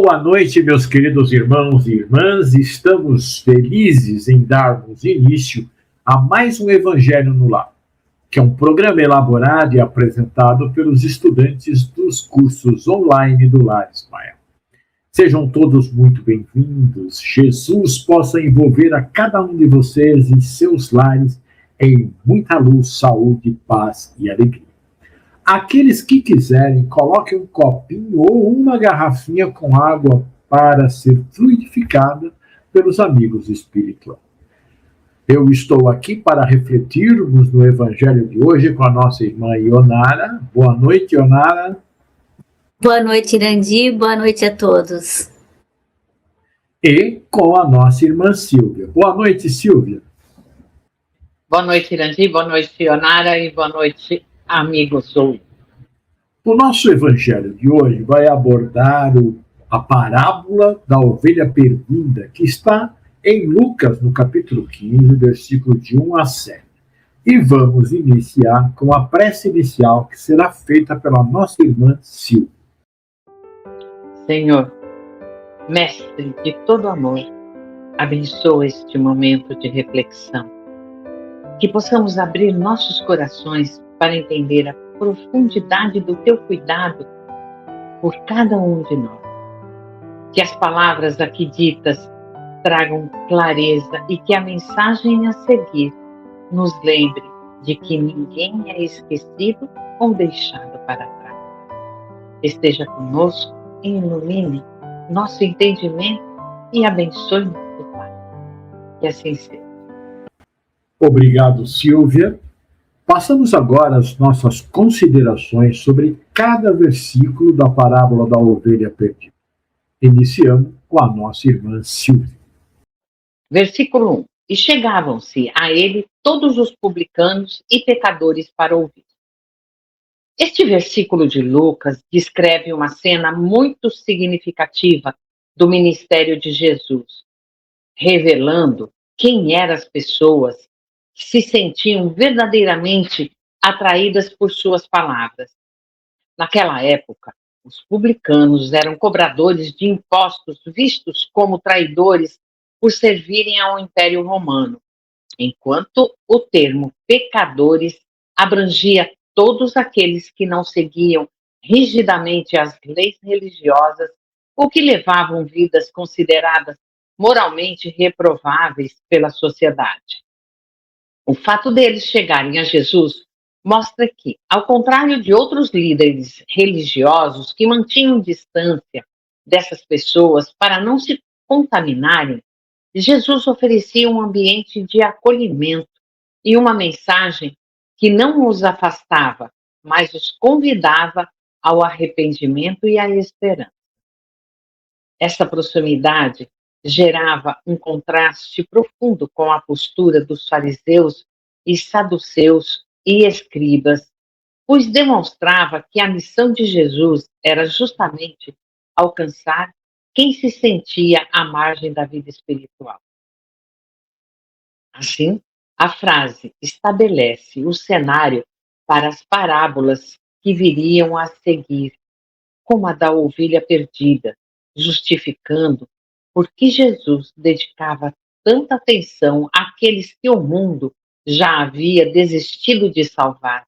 Boa noite, meus queridos irmãos e irmãs. Estamos felizes em darmos início a mais um Evangelho no Lar, que é um programa elaborado e apresentado pelos estudantes dos cursos online do Lar Ismael. Sejam todos muito bem-vindos. Jesus possa envolver a cada um de vocês e seus lares em muita luz, saúde, paz e alegria. Aqueles que quiserem, coloquem um copinho ou uma garrafinha com água para ser fluidificada pelos amigos espirituais. Eu estou aqui para refletirmos no Evangelho de hoje com a nossa irmã Ionara. Boa noite, Ionara. Boa noite, Irandi. Boa noite a todos. E com a nossa irmã Silvia. Boa noite, Silvia. Boa noite, Irandi. Boa noite, Ionara. E boa noite, amigos. O nosso Evangelho de hoje vai abordar a parábola da ovelha perdida, que está em Lucas, no capítulo 15, versículo de 1 a 7. E vamos iniciar com a prece inicial, que será feita pela nossa irmã Silvia. Senhor, Mestre de todo amor, abençoa este momento de reflexão. Que possamos abrir nossos corações para entender a profundidade do teu cuidado por cada um de nós. Que as palavras aqui ditas tragam clareza e que a mensagem a seguir nos lembre de que ninguém é esquecido ou deixado para trás. Esteja conosco, ilumine nosso entendimento e abençoe nosso Pai. Que assim seja. Obrigado, Silvia. Passamos agora às nossas considerações sobre cada versículo da parábola da ovelha perdida. Iniciamos com a nossa irmã Silvia. Versículo 1. E chegavam-se a ele todos os publicanos e pecadores para ouvir. Este versículo de Lucas descreve uma cena muito significativa do ministério de Jesus, revelando quem eram as pessoas que se sentiam verdadeiramente atraídas por suas palavras. Naquela época, os publicanos eram cobradores de impostos vistos como traidores por servirem ao Império Romano, enquanto o termo pecadores abrangia todos aqueles que não seguiam rigidamente as leis religiosas ou que levavam vidas consideradas moralmente reprováveis pela sociedade. O fato deles chegarem a Jesus mostra que, ao contrário de outros líderes religiosos que mantinham distância dessas pessoas para não se contaminarem, Jesus oferecia um ambiente de acolhimento e uma mensagem que não os afastava, mas os convidava ao arrependimento e à esperança. Essa proximidade gerava um contraste profundo com a postura dos fariseus e saduceus e escribas, pois demonstrava que a missão de Jesus era justamente alcançar quem se sentia à margem da vida espiritual. Assim, a frase estabelece o cenário para as parábolas que viriam a seguir, como a da ovelha perdida, justificando por que Jesus dedicava tanta atenção àqueles que o mundo já havia desistido de salvar.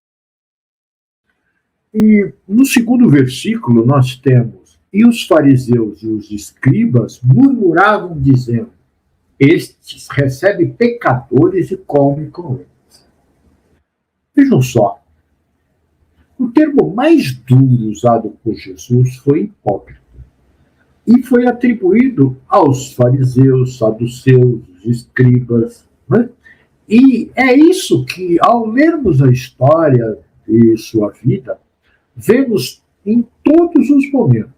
E no segundo versículo nós temos: e os fariseus e os escribas murmuravam, dizendo: estes recebem pecadores e comem com eles. Vejam só, o termo mais duro usado por Jesus foi hipócrita, e foi atribuído aos fariseus, saduceus, escribas, né? E é isso que, ao lermos a história de sua vida, vemos em todos os momentos.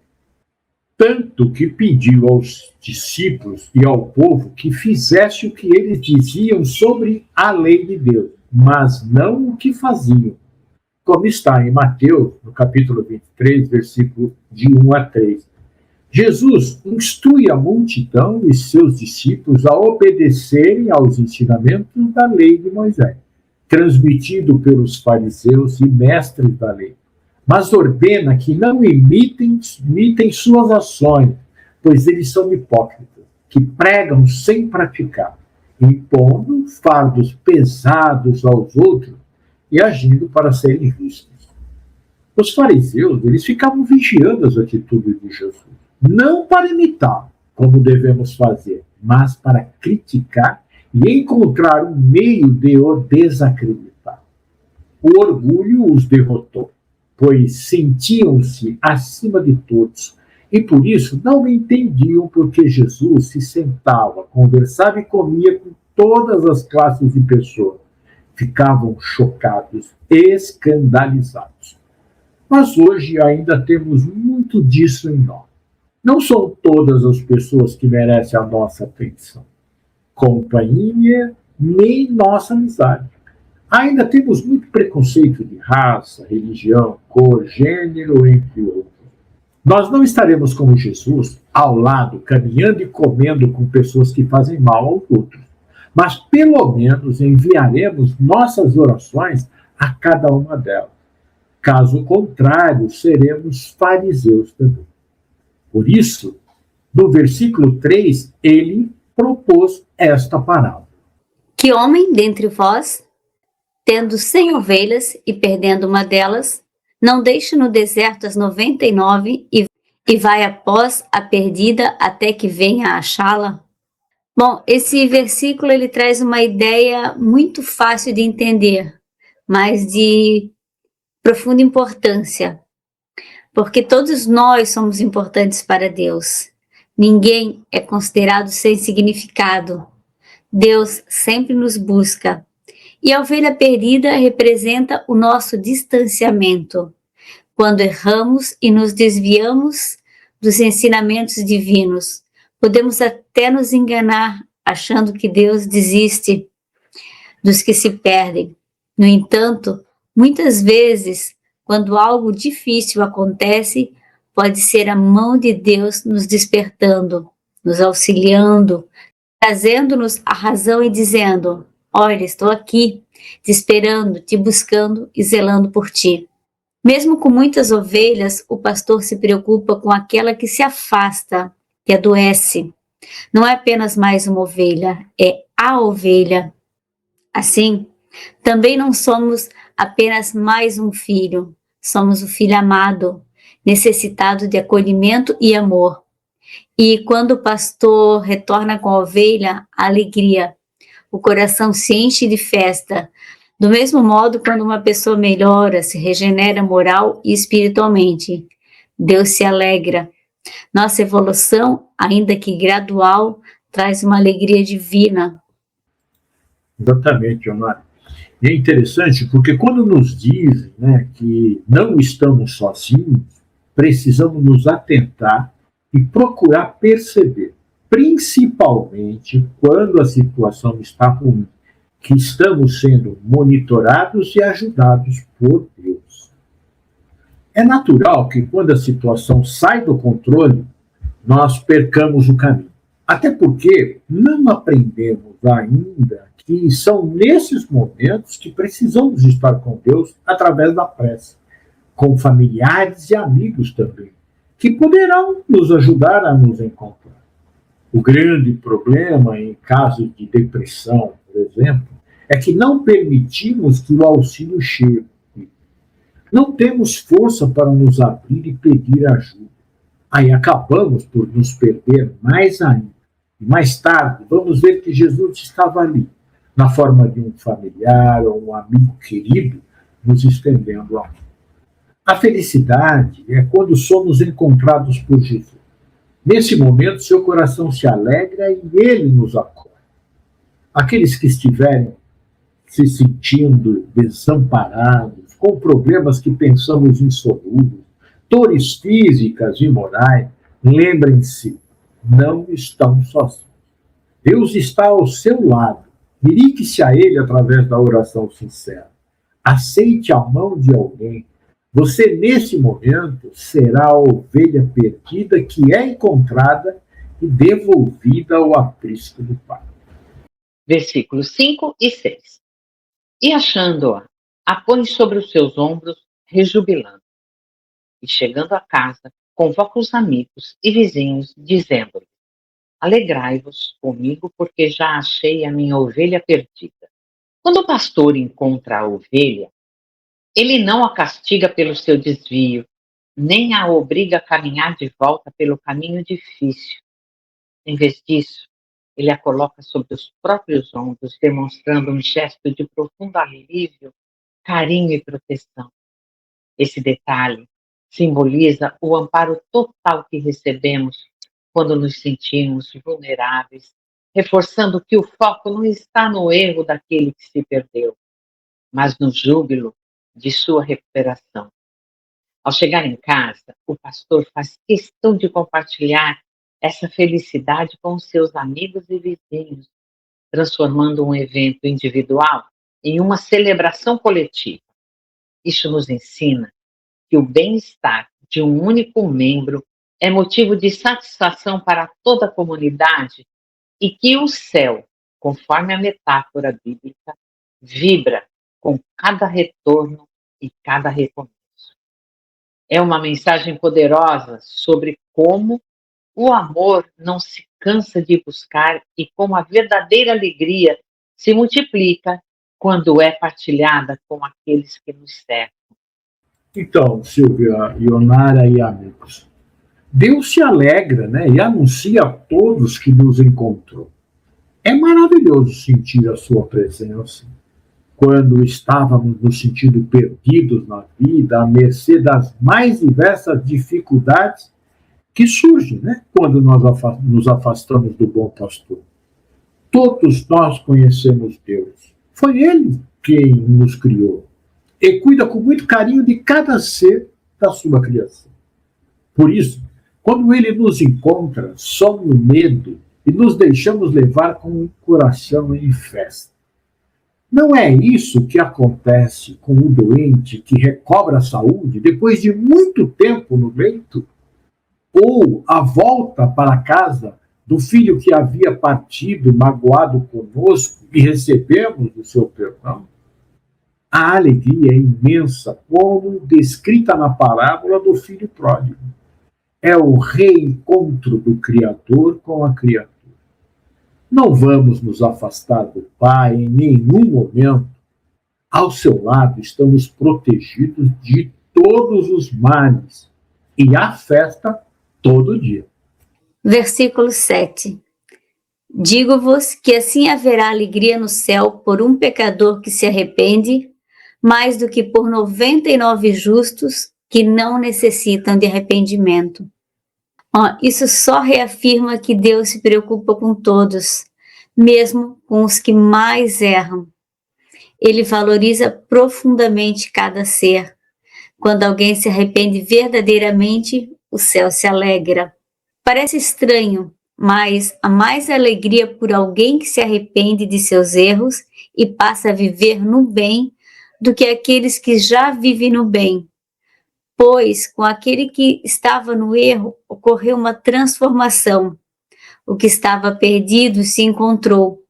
Tanto que pediu aos discípulos e ao povo que fizesse o que eles diziam sobre a lei de Deus, mas não o que faziam, como está em Mateus, no capítulo 23, versículo de 1 a 3. Jesus instrui a multidão e seus discípulos a obedecerem aos ensinamentos da lei de Moisés, transmitido pelos fariseus e mestres da lei, mas ordena que não imitem suas ações, pois eles são hipócritas, que pregam sem praticar, impondo fardos pesados aos outros e agindo para serem vistos. Os fariseus, eles ficavam vigiando as atitudes de Jesus, não para imitar, como devemos fazer, mas para criticar e encontrar um meio de o desacreditar. O orgulho os derrotou, pois sentiam-se acima de todos e por isso não entendiam porque Jesus se sentava, conversava e comia com todas as classes de pessoas. Ficavam chocados, escandalizados. Mas hoje ainda temos muito disso em nós. Não são todas as pessoas que merecem a nossa atenção, companhia, nem nossa amizade. Ainda temos muito preconceito de raça, religião, cor, gênero, entre outros. Nós não estaremos como Jesus, ao lado, caminhando e comendo com pessoas que fazem mal aos outros, mas pelo menos enviaremos nossas orações a cada uma delas. Caso contrário, seremos fariseus também. Por isso, no versículo 3, ele propôs esta parábola. Que homem dentre vós, tendo 100 ovelhas e perdendo uma delas, não deixa no deserto as 99 e vai após a perdida até que venha a achá-la? Bom, esse versículo ele traz uma ideia muito fácil de entender, mas de profunda importância, porque todos nós somos importantes para Deus. Ninguém é considerado sem significado. Deus sempre nos busca. E a ovelha perdida representa o nosso distanciamento, quando erramos e nos desviamos dos ensinamentos divinos. Podemos até nos enganar, achando que Deus desiste dos que se perdem. No entanto, muitas vezes, quando algo difícil acontece, pode ser a mão de Deus nos despertando, nos auxiliando, trazendo-nos a razão e dizendo: olha, estou aqui, te esperando, te buscando e zelando por ti. Mesmo com muitas ovelhas, o pastor se preocupa com aquela que se afasta, que adoece. Não é apenas mais uma ovelha, é a ovelha. Assim, também não somos apenas mais um filho, somos o filho amado, necessitado de acolhimento e amor. E quando o pastor retorna com a ovelha, a alegria, o coração se enche de festa. Do mesmo modo, quando uma pessoa melhora, se regenera moral e espiritualmente, Deus se alegra. Nossa evolução, ainda que gradual, traz uma alegria divina. Exatamente, Leonardo. E é interessante porque quando nos dizem, né, que não estamos sozinhos, precisamos nos atentar e procurar perceber, principalmente quando a situação está ruim, que estamos sendo monitorados e ajudados por Deus. É natural que quando a situação sai do controle, nós percamos o caminho. Até porque não aprendemos ainda que são nesses momentos que precisamos estar com Deus através da prece, com familiares e amigos também, que poderão nos ajudar a nos encontrar. O grande problema em casos de depressão, por exemplo, é que não permitimos que o auxílio chegue. Não temos força para nos abrir e pedir ajuda. Aí acabamos por nos perder mais ainda. E mais tarde, vamos ver que Jesus estava ali, na forma de um familiar ou um amigo querido, nos estendendo a mão. A felicidade é quando somos encontrados por Jesus. Nesse momento, seu coração se alegra e ele nos acolhe. Aqueles que estiverem se sentindo desamparados, com problemas que pensamos insolúveis, dores físicas e morais, lembrem-se, não estão sozinhos. Deus está ao seu lado. Ligue-se a Ele através da oração sincera. Aceite a mão de alguém. Você, nesse momento, será a ovelha perdida que é encontrada e devolvida ao aprisco do Pai. Versículos 5 e 6. E achando-a, a põe sobre os seus ombros, rejubilando. E chegando a casa, convoca os amigos e vizinhos, dizendo-lhes: alegrai-vos comigo, porque já achei a minha ovelha perdida. Quando o pastor encontra a ovelha, ele não a castiga pelo seu desvio, nem a obriga a caminhar de volta pelo caminho difícil. Em vez disso, ele a coloca sobre os próprios ombros, demonstrando um gesto de profundo alívio, carinho e proteção. Esse detalhe simboliza o amparo total que recebemos quando nos sentimos vulneráveis, reforçando que o foco não está no erro daquele que se perdeu, mas no júbilo de sua recuperação. Ao chegar em casa, o pastor faz questão de compartilhar essa felicidade com os seus amigos e vizinhos, transformando um evento individual em uma celebração coletiva. Isso nos ensina que o bem-estar de um único membro é motivo de satisfação para toda a comunidade e que o céu, conforme a metáfora bíblica, vibra com cada retorno e cada recomeço. É uma mensagem poderosa sobre como o amor não se cansa de buscar e como a verdadeira alegria se multiplica quando é partilhada com aqueles que nos cercam. Então, Silvia, Ionara e amigos, Deus se alegra, né, e anuncia a todos que nos encontrou. É maravilhoso sentir a sua presença quando estávamos nos sentindo perdidos na vida, à mercê das mais diversas dificuldades que surgem, né, quando nós nos afastamos do bom pastor. Todos nós conhecemos Deus. Foi Ele quem nos criou e cuida com muito carinho de cada ser da sua criação. Por isso, quando Ele nos encontra, some o medo e nos deixamos levar com o coração em festa. Não é isso que acontece com o doente que recobra a saúde depois de muito tempo no leito? Ou a volta para casa do filho que havia partido, magoado conosco, e recebemos o seu perdão? A alegria é imensa, como descrita na parábola do filho pródigo. É o reencontro do Criador com a criatura. Não vamos nos afastar do Pai em nenhum momento. Ao seu lado estamos protegidos de todos os males. E há festa todo dia. Versículo 7. Digo-vos que assim haverá alegria no céu por um pecador que se arrepende, mais do que por 99 justos que não necessitam de arrependimento. Isso só reafirma que Deus se preocupa com todos, mesmo com os que mais erram. Ele valoriza profundamente cada ser. Quando alguém se arrepende verdadeiramente, o céu se alegra. Parece estranho, mas há mais alegria por alguém que se arrepende de seus erros e passa a viver no bem do que aqueles que já vivem no bem. Pois com aquele que estava no erro ocorreu uma transformação. O que estava perdido se encontrou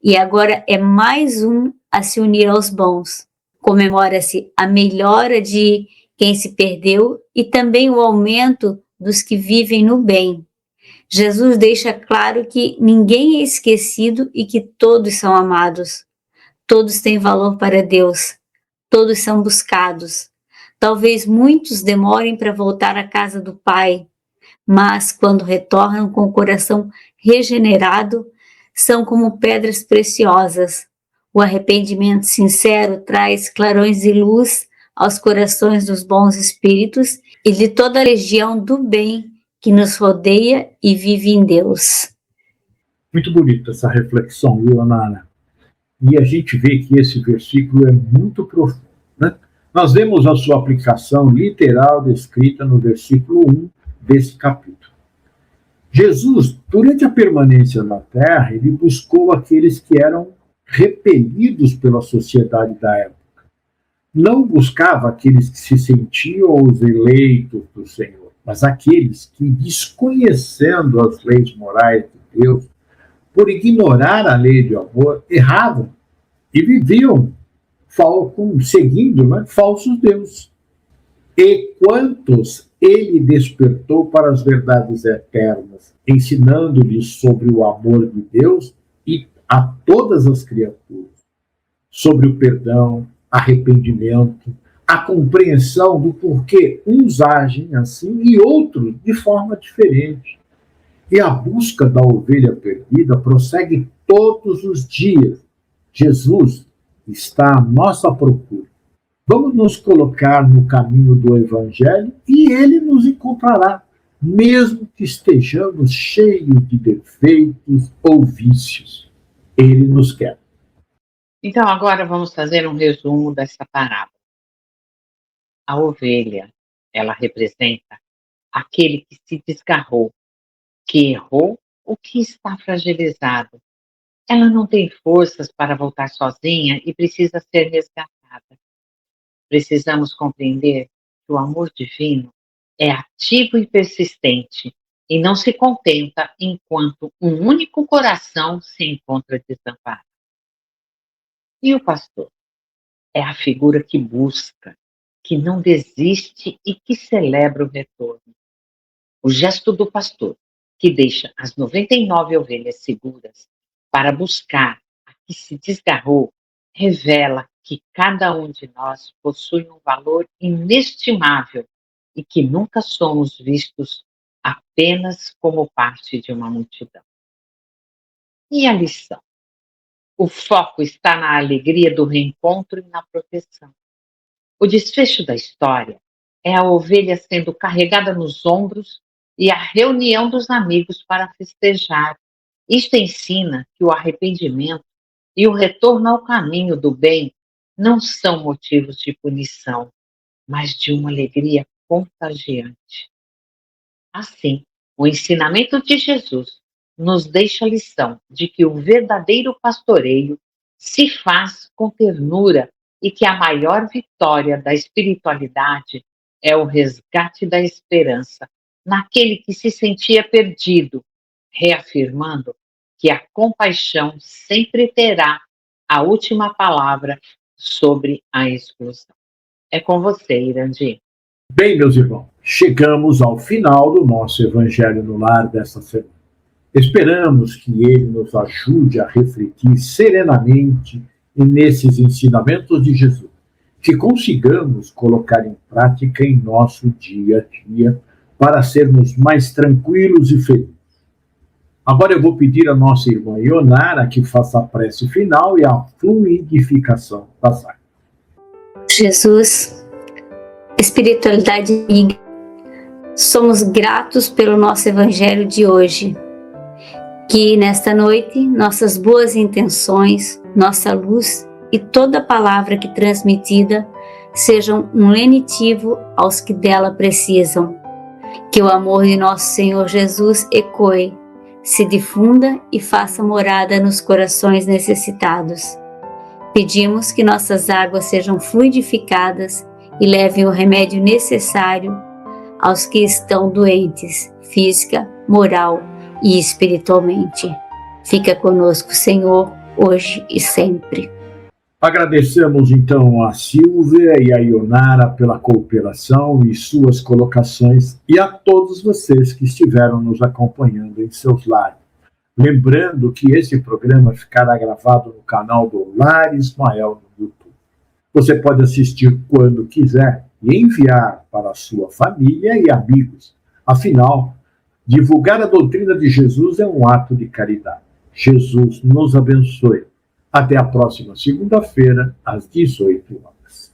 e agora é mais um a se unir aos bons. Comemora-se a melhora de quem se perdeu e também o aumento dos que vivem no bem. Jesus deixa claro que ninguém é esquecido e que todos são amados. Todos têm valor para Deus. Todos são buscados. Talvez muitos demorem para voltar à casa do Pai, mas quando retornam com o coração regenerado, são como pedras preciosas. O arrependimento sincero traz clarões e luz aos corações dos bons espíritos e de toda a legião do bem que nos rodeia e vive em Deus. Muito bonita essa reflexão, Ionara. E a gente vê que esse versículo é muito profundo, né? Nós vemos a sua aplicação literal descrita no versículo 1 desse capítulo. Jesus, durante a permanência na terra, ele buscou aqueles que eram repelidos pela sociedade da época. Não buscava aqueles que se sentiam os eleitos do Senhor, mas aqueles que, desconhecendo as leis morais de Deus, por ignorar a lei de amor, erravam e viviam seguindo, né, falsos deuses. E quantos ele despertou para as verdades eternas, ensinando-lhes sobre o amor de Deus e a todas as criaturas, sobre o perdão, arrependimento, a compreensão do porquê uns agem assim e outros de forma diferente. E a busca da ovelha perdida prossegue todos os dias. Jesus está à nossa procura. Vamos nos colocar no caminho do Evangelho e ele nos encontrará, mesmo que estejamos cheios de defeitos ou vícios. Ele nos quer. Então, agora vamos fazer um resumo dessa parábola. A ovelha, ela representa aquele que se desgarrou, que errou ou que está fragilizado. Ela não tem forças para voltar sozinha e precisa ser resgatada. Precisamos compreender que o amor divino é ativo e persistente e não se contenta enquanto um único coração se encontra desamparado. E o pastor? É a figura que busca, que não desiste e que celebra o retorno. O gesto do pastor, que deixa as 99 ovelhas seguras para buscar a que se desgarrou, revela que cada um de nós possui um valor inestimável e que nunca somos vistos apenas como parte de uma multidão. E a lição? O foco está na alegria do reencontro e na proteção. O desfecho da história é a ovelha sendo carregada nos ombros e a reunião dos amigos para festejar. Isto ensina que o arrependimento e o retorno ao caminho do bem não são motivos de punição, mas de uma alegria contagiante. Assim, o ensinamento de Jesus nos deixa a lição de que o verdadeiro pastoreio se faz com ternura e que a maior vitória da espiritualidade é o resgate da esperança naquele que se sentia perdido, reafirmando que a compaixão sempre terá a última palavra sobre a exclusão. É com você, Irandir. Bem, meus irmãos, chegamos ao final do nosso Evangelho no Lar desta semana. Esperamos que ele nos ajude a refletir serenamente nesses ensinamentos de Jesus, que consigamos colocar em prática em nosso dia a dia para sermos mais tranquilos e felizes. Agora eu vou pedir à nossa irmã Ionara que faça a prece final e a fluidificação das águas. Jesus, espiritualidade amiga, somos gratos pelo nosso Evangelho de hoje. Que nesta noite nossas boas intenções, nossa luz e toda palavra que transmitida sejam um lenitivo aos que dela precisam. Que o amor de nosso Senhor Jesus ecoe, se difunda e faça morada nos corações necessitados. Pedimos que nossas águas sejam fluidificadas e levem o remédio necessário aos que estão doentes, física, moral e espiritualmente. Fica conosco, Senhor, hoje e sempre. Agradecemos então a Silvia e a Ionara pela cooperação e suas colocações e a todos vocês que estiveram nos acompanhando em seus lares. Lembrando que esse programa ficará gravado no canal do Lar Ismael no YouTube. Você pode assistir quando quiser e enviar para a sua família e amigos. Afinal, divulgar a doutrina de Jesus é um ato de caridade. Jesus nos abençoe. Até a próxima segunda-feira, às 18 horas.